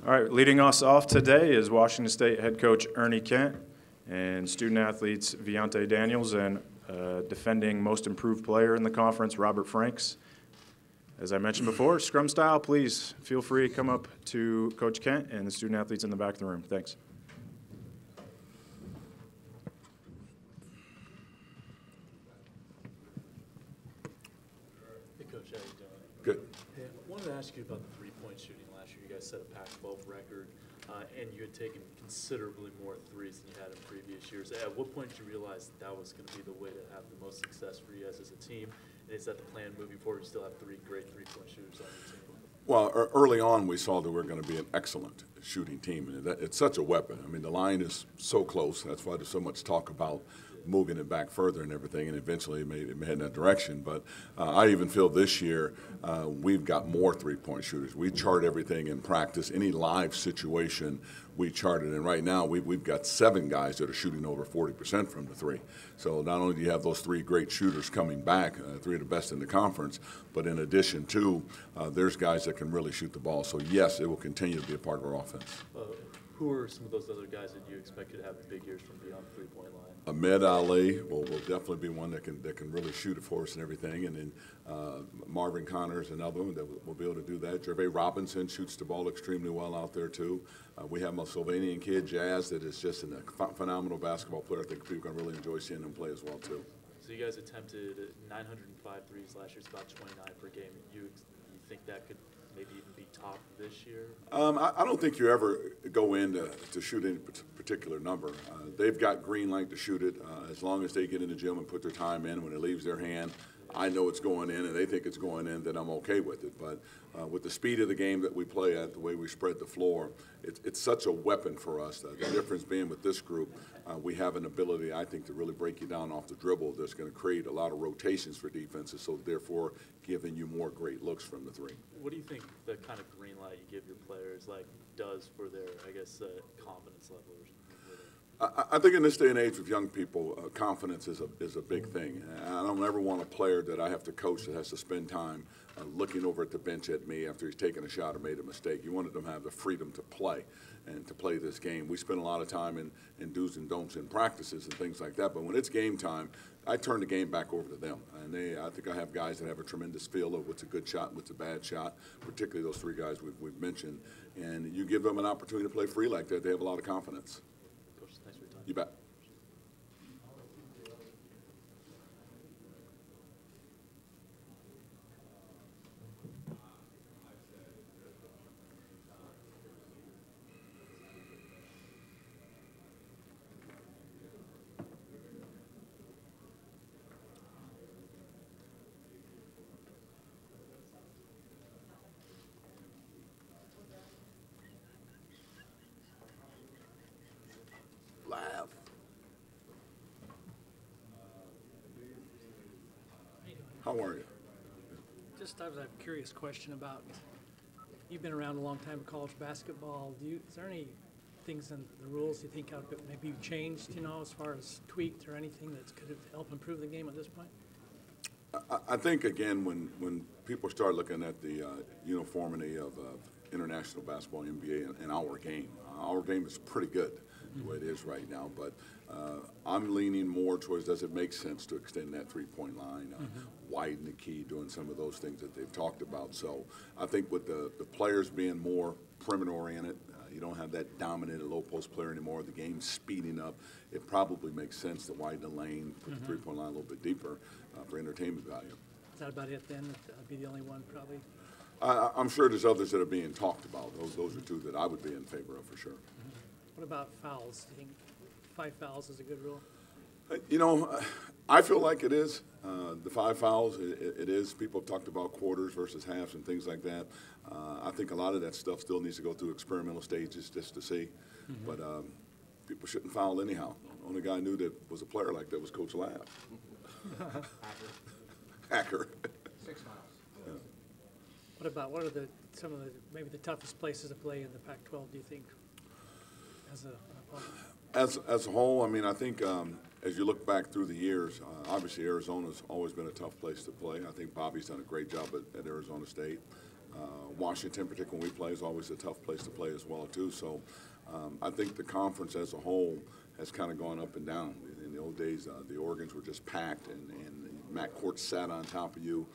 All right, leading us off today is Washington State head coach Ernie Kent and student athletes Viante Daniels and defending most improved player in the conference, Robert Franks. As I mentioned before, scrum style, please feel free to come up to Coach Kent and the student athletes in the back of the room. Thanks. Hey, Coach, how you doing? Good. Hey, I wanted to ask you about the three-point shooting last year. You guys set a Pac-12 record, and you had taken considerably more threes than you had in previous years. At what point did you realize that was going to be the way to have the most success for you guys as a team? And is that the plan moving forward? You still have three great three-point shooters on your team? Well, early on, we saw that we're going to be an excellent shooting team, and it's such a weapon. I mean, the line is so close. That's why there's so much talk about moving it back further and everything, and eventually it may head in that direction. But I even feel this year we've got more three-point shooters. We chart everything in practice. Any live situation, we chart it. And right now, we've got 7 guys that are shooting over 40% from the three. So not only do you have those 3 great shooters coming back, 3 of the best in the conference, but in addition to, there's guys that can really shoot the ball. So yes, it will continue to be a part of our offense. Who are some of those other guys that you expect to have big years from beyond the three-point line? Ahmed Ali will definitely be one that can really shoot it for us and everything. And then Marvin Connor is another one that will be able to do that. Jervay Robinson shoots the ball extremely well out there too. We have a Slovenian kid, Jazz, that is just a phenomenal basketball player. I think people are going to really enjoy seeing him play as well too. So you guys attempted 905 threes last year. It's about 29 per game. You think that could maybe even be top this year? I don't think you ever go in to shoot any particular number. They've got green light to shoot it as long as they get in the gym and put their time in. When it leaves their hand, I know it's going in and they think it's going in, then I'm okay with it. But with the speed of the game that we play at, the way we spread the floor, it's such a weapon for us. The difference being with this group, we have an ability, I think, to really break you down off the dribble that's going to create a lot of rotations for defenses, so therefore giving you more great looks from the three. What do you think the kind of green light you give your players does for their, I guess, confidence level? I think in this day and age with young people, confidence is a big thing. I don't ever want a player that I have to coach that has to spend time looking over at the bench at me after he's taken a shot or made a mistake. You wanted them to have the freedom to play and to play this game. We spend a lot of time in do's and don'ts in practices and things like that, but when it's game time, I turn the game back over to them. And I think I have guys that have a tremendous feel of what's a good shot and what's a bad shot, particularly those 3 guys we've mentioned. And you give them an opportunity to play free like that, they have a lot of confidence. Thanks for your time. You bet. Laugh. How are you? Just I have a curious question about, you've been around a long time in college basketball. Is there any things in the rules you think maybe you've changed, as far as tweaked or anything that could help improve the game at this point? I think, again, when people start looking at the uniformity of international basketball, NBA, and our game is pretty good the way it is right now. But I'm leaning more towards, does it make sense to extend that three-point line, widen the key, doing some of those things that they've talked about. So I think with the players being more perimeter-oriented, you don't have that dominant low-post player anymore. The game's speeding up. It probably makes sense to widen the lane, put the three-point line a little bit deeper for entertainment value. Is that about it then? That'd be the only one probably? I'm sure there's others that are being talked about. Those are 2 that I would be in favor of for sure. What about fouls? Do you think 5 fouls is a good rule? I feel like it is. The 5 fouls, it is. People have talked about quarters versus halves and things like that. I think a lot of that stuff still needs to go through experimental stages just to see. But people shouldn't foul anyhow. The only guy I knew that was a player like that was Coach Lav. Hacker. 6 fouls. Yeah. What are some of maybe the toughest places to play in the Pac-12, do you think, as an opponent? As a whole, I mean, I think as you look back through the years, obviously Arizona's always been a tough place to play. I think Bobby's done a great job at Arizona State. Washington, particularly when we play, is always a tough place to play as well, too. So I think the conference as a whole has kind of gone up and down. In the old days, the Oregons were just packed, and Matt Court sat on top of you.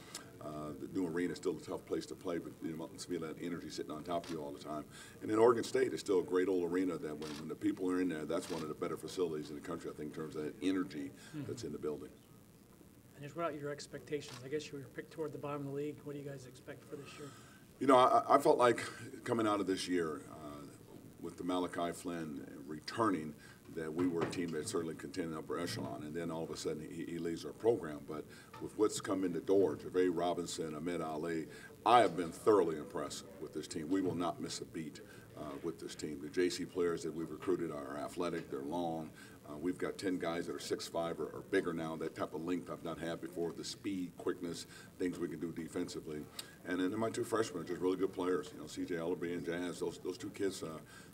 The new arena is still a tough place to play, but you must feel that energy sitting on top of you all the time. And then Oregon State is still a great old arena that when the people are in there, that's one of the better facilities in the country, I think, in terms of that energy that's in the building. And just what are your expectations? I guess you were picked toward the bottom of the league. What do you guys expect for this year? You know, I felt like coming out of this year with the Malachi Flynn returning, that we were a team that certainly contended upper echelon, and then all of a sudden he leaves our program. But with what's come in the door, Javay Robinson, Ahmed Ali, I have been thoroughly impressed with this team. We will not miss a beat with this team. The JC players that we've recruited are athletic, they're long. We've got 10 guys that are 6'5" or bigger now, that type of length I've not had before, the speed, quickness, things we can do defensively. And then my two freshmen are just really good players. You know, C.J. Ellerby and Jazz, those two kids,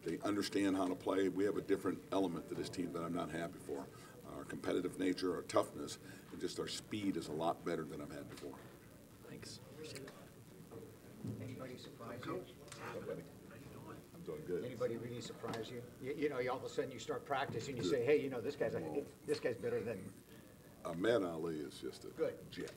they understand how to play. We have a different element to this team that I've not had before. Our competitive nature, our toughness, and just our speed is a lot better than I've had before. Thanks. Appreciate it. Anybody surprise you? I'm doing good. Anybody really surprise you? You know, all of a sudden you start practicing, you say, hey, you know, this guy's better than. Ahmed Ali is just a Good. jet.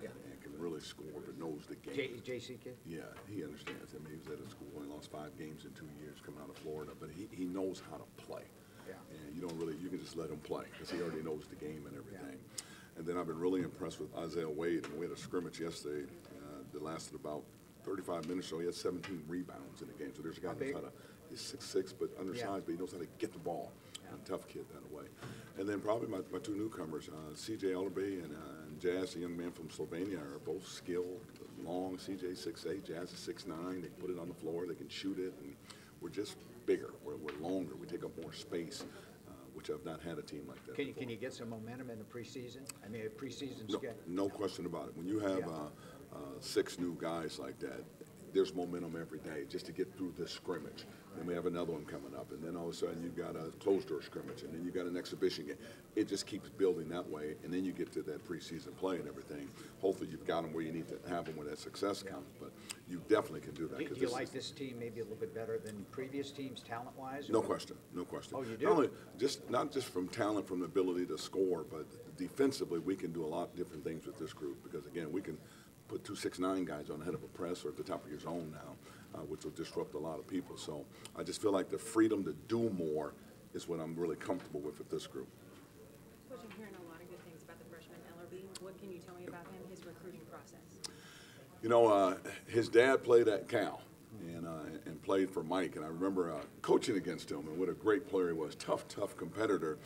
Yeah. And can really score, but knows the game. JC kid? Yeah, he understands. I mean, he was at a school, he lost 5 games in 2 years coming out of Florida, but he knows how to play. Yeah. And you can just let him play because he already knows the game and everything. Yeah. And then I've been really impressed with Isaiah Wade. And we had a scrimmage yesterday that lasted about 35 minutes, so he had 17 rebounds in the game. So there's a guy who's he's 6'6", but undersized, but he knows how to get the ball. Yeah. A tough kid that way. And then probably my two newcomers, C.J. Ellerby and Jazz, a young man from Slovenia, are both skilled, long. C.J. 6'8", Jazz is 6'9". They can put it on the floor, they can shoot it, and we're just bigger. We're longer. We take up more space, which I've not had a team like that before. Can you get some momentum in the preseason? I mean, a preseason schedule. No question about it. When you have 6 new guys like that, there's momentum every day just to get through this scrimmage. Then we have another one coming up, and then all of a sudden you've got a closed-door scrimmage, and then you've got an exhibition game. It just keeps building that way, and then you get to that preseason play and everything. Hopefully you've got them where you need to have them when that success comes, but you definitely can do that. Do you like this team maybe a little bit better than previous teams talent-wise? No question, no question. Oh, you do? Not just from talent, from the ability to score, but defensively we can do a lot of different things with this group because, again, we can put 2 6'9" guys on the head of a press or at the top of your zone now, which will disrupt a lot of people. So I just feel like the freedom to do more is what I'm really comfortable with this group. Coach, I'm hearing a lot of good things about the freshman Ellerby. What can you tell me about him, his recruiting process? You know, his dad played at Cal and played for Mike, and I remember coaching against him, and what a great player he was, tough competitor.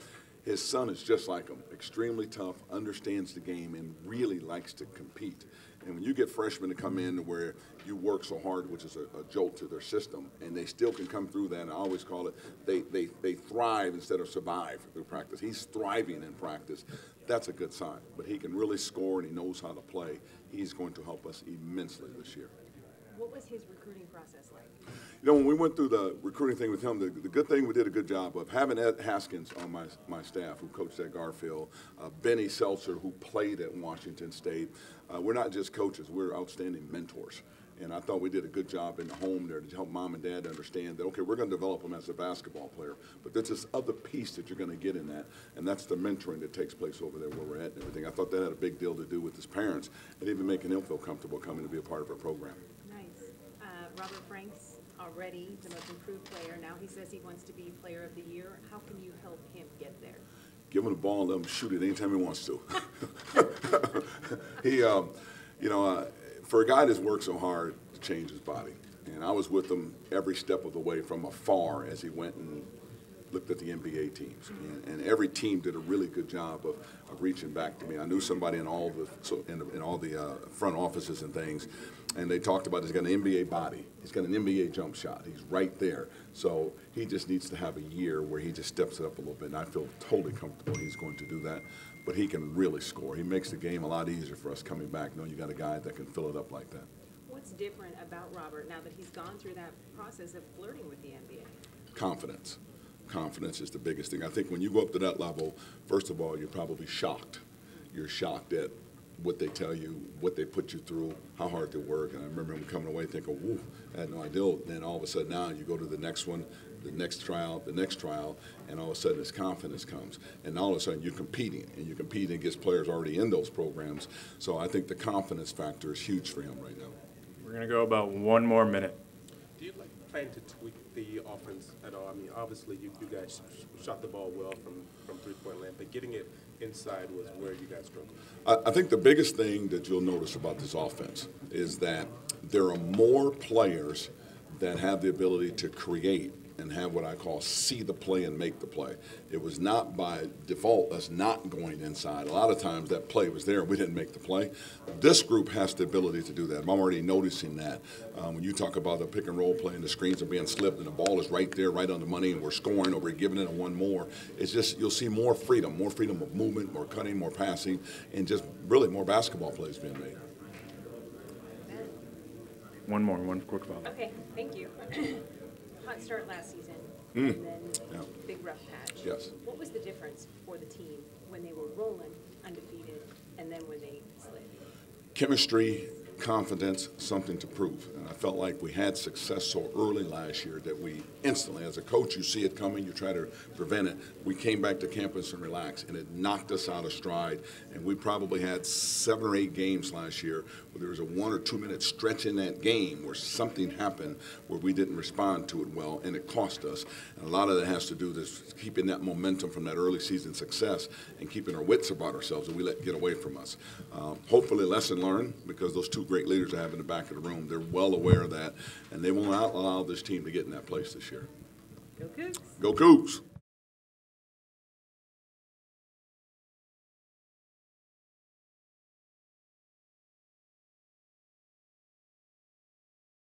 His son is just like him, extremely tough, understands the game, and really likes to compete. And when you get freshmen to come in where you work so hard, which is a jolt to their system, and they still can come through that, and I always call it they thrive instead of survive through practice. He's thriving in practice. That's a good sign. But he can really score, and he knows how to play. He's going to help us immensely this year. What was his recruiting process like? You know, when we went through the recruiting thing with him, the good thing we did a good job of having Ed Haskins on my staff, who coached at Garfield, Benny Seltzer, who played at Washington State. We're not just coaches, we're outstanding mentors. And I thought we did a good job in the home there to help mom and dad understand that, okay, we're going to develop them as a basketball player, but there's this other piece that you're going to get in that, and that's the mentoring that takes place over there where we're at and everything. I thought that had a big deal to do with his parents and even making him feel comfortable coming to be a part of our program. Nice. Robert Franks, already the most improved player. Now he says he wants to be player of the year. How can you help him get there? Give him the ball and let him shoot it anytime he wants to. He, you know, for a guy that's worked so hard to change his body, and I was with him every step of the way from afar as he went and looked at the NBA teams, and every team did a really good job of reaching back to me. I knew somebody in all the front offices and things, and they talked about he's got an NBA body, he's got an NBA jump shot, he's right there. So he just needs to have a year where he just steps it up a little bit, and I feel totally comfortable he's going to do that. But he can really score. He makes the game a lot easier for us coming back, knowing you got a guy that can fill it up like that. What's different about Robert now that he's gone through that process of flirting with the NBA? Confidence. Confidence is the biggest thing. I think when you go up to that level, first of all, you're probably shocked. You're shocked at what they tell you, what they put you through, how hard they work. And I remember them coming away thinking, woo, I had no idea. Then all of a sudden now you go to the next one, the next trial, and all of a sudden this confidence comes. And all of a sudden you're competing, and you're competing against players already in those programs. So I think the confidence factor is huge for him right now. We're going to go about 1 more minute. Do you plan to tweak the offense at all? I mean, obviously you guys shot the ball well from three-point land, but getting it inside was where you guys struggled. I think the biggest thing that you'll notice about this offense is that there are more players that have the ability to create and have what I call see the play and make the play. It was not by default us not going inside. A lot of times that play was there and we didn't make the play. This group has the ability to do that. I'm already noticing that. When you talk about a pick and roll play and the screens are being slipped and the ball is right there, right on the money, and we're scoring or we're giving it a one more, it's just you'll see more freedom of movement, more cutting, more passing, and just really more basketball plays being made. One quick follow. Okay, thank you. Hot start last season, and then big rough patch. Yes. What was the difference for the team when they were rolling undefeated and then when they slid? Chemistry, confidence, something to prove. And I felt like we had success so early last year that we instantly, as a coach, you see it coming, you try to prevent it. We came back to campus and relaxed, and it knocked us out of stride. And we probably had 7 or 8 games last year where there was a 1 or 2 minute stretch in that game where something happened where we didn't respond to it well, and it cost us. And a lot of that has to do with keeping that momentum from that early season success and keeping our wits about ourselves that we let get away from us. Hopefully, lesson learned, because those 2 great leaders I have in the back of the room, they're well aware of that, and they won't allow this team to get in that place this year. Go Cougs. Go Cougs!